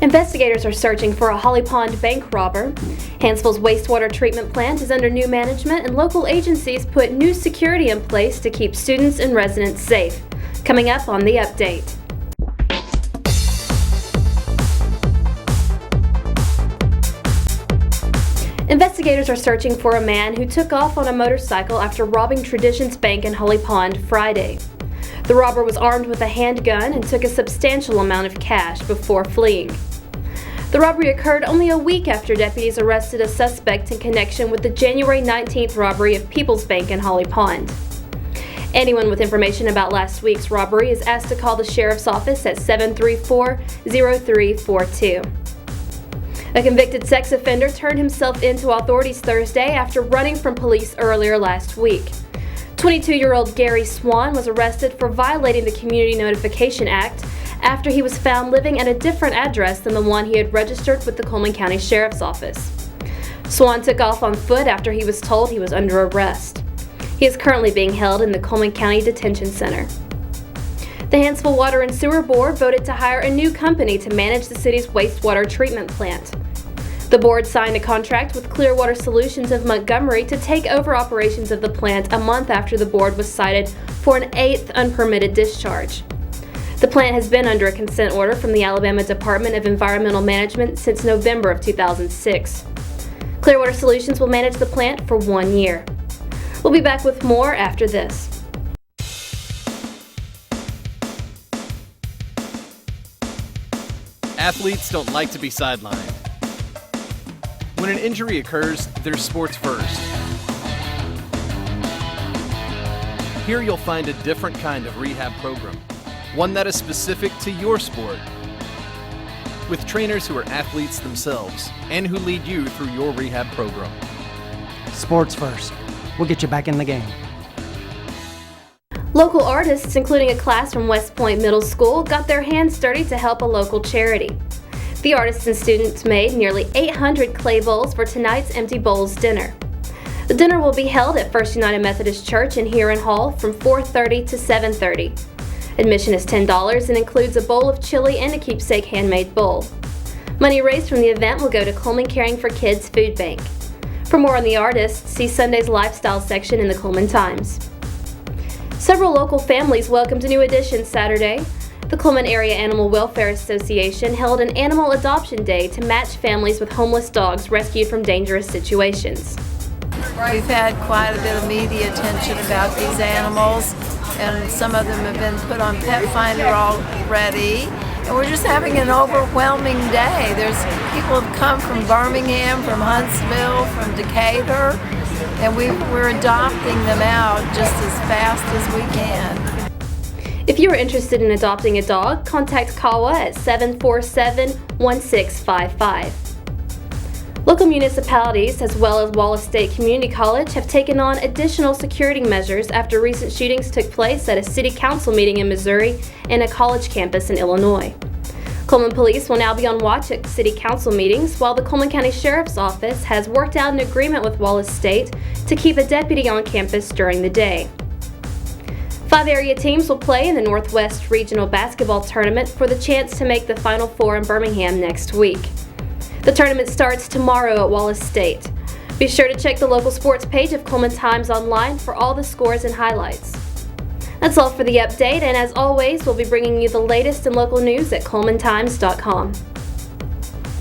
Investigators are searching for a Holly Pond bank robber. Hansville's wastewater treatment plant is under new management, and local agencies put new security in place to keep students and residents safe. Coming up on The Update. Investigators are searching for a man who took off on a motorcycle after robbing Traditions Bank in Holly Pond Friday. The robber was armed with a handgun and took a substantial amount of cash before fleeing. The robbery occurred only a week after deputies arrested a suspect in connection with the January 19th robbery of People's Bank in Holly Pond. Anyone with information about last week's robbery is asked to call the sheriff's office at 734-0342. A convicted sex offender turned himself in to authorities Thursday after running from police earlier last week. 22-year-old Gary Swan was arrested for violating the Community Notification Act after he was found living at a different address than the one he had registered with the Cullman County Sheriff's Office. Swan took off on foot after he was told he was under arrest. He is currently being held in the Cullman County Detention Center. The Hansville Water and Sewer Board voted to hire a new company to manage the city's wastewater treatment plant. The board signed a contract with Clearwater Solutions of Montgomery to take over operations of the plant a month after the board was cited for an 8th unpermitted discharge. The plant has been under a consent order from the Alabama Department of Environmental Management since November of 2006. Clearwater Solutions will manage the plant for 1 year. We'll be back with more after this. Athletes don't like to be sidelined. When an injury occurs, there's sports first. Here you'll find a different kind of rehab program, one that is specific to your sport, with trainers who are athletes themselves and who lead you through your rehab program. Sports first. We'll get you back in the game. Local artists, including a class from West Point Middle School, got their hands dirty to help a local charity. The artists and students made nearly 800 clay bowls for tonight's Empty Bowls dinner. The dinner will be held at First United Methodist Church in Huron Hall from 4:30 to 7:30. Admission is $10 and includes a bowl of chili and a keepsake handmade bowl. Money raised from the event will go to Cullman Caring for Kids Food Bank. For more on the artists, see Sunday's lifestyle section in the Cullman Times. Several local families welcomed a new addition Saturday. The Cullman Area Animal Welfare Association held an animal adoption day to match families with homeless dogs rescued from dangerous situations. We've had quite a bit of media attention about these animals, and some of them have been put on Pet Finder already. And we're just having an overwhelming day. There's people have come from Birmingham, from Huntsville, from Decatur, and we're adopting them out just as fast as we can. If you are interested in adopting a dog, contact CAWA at 747-1655. Local municipalities, as well as Wallace State Community College, have taken on additional security measures after recent shootings took place at a city council meeting in Missouri and a college campus in Illinois. Cullman Police will now be on watch at city council meetings, while the Cullman County Sheriff's Office has worked out an agreement with Wallace State to keep a deputy on campus during the day. 5 area teams will play in the Northwest Regional Basketball Tournament for the chance to make the Final Four in Birmingham next week. The tournament starts tomorrow at Wallace State. Be sure to check the local sports page of Cullman Times online for all the scores and highlights. That's all for the update, and as always, we'll be bringing you the latest in local news at cullmantimes.com.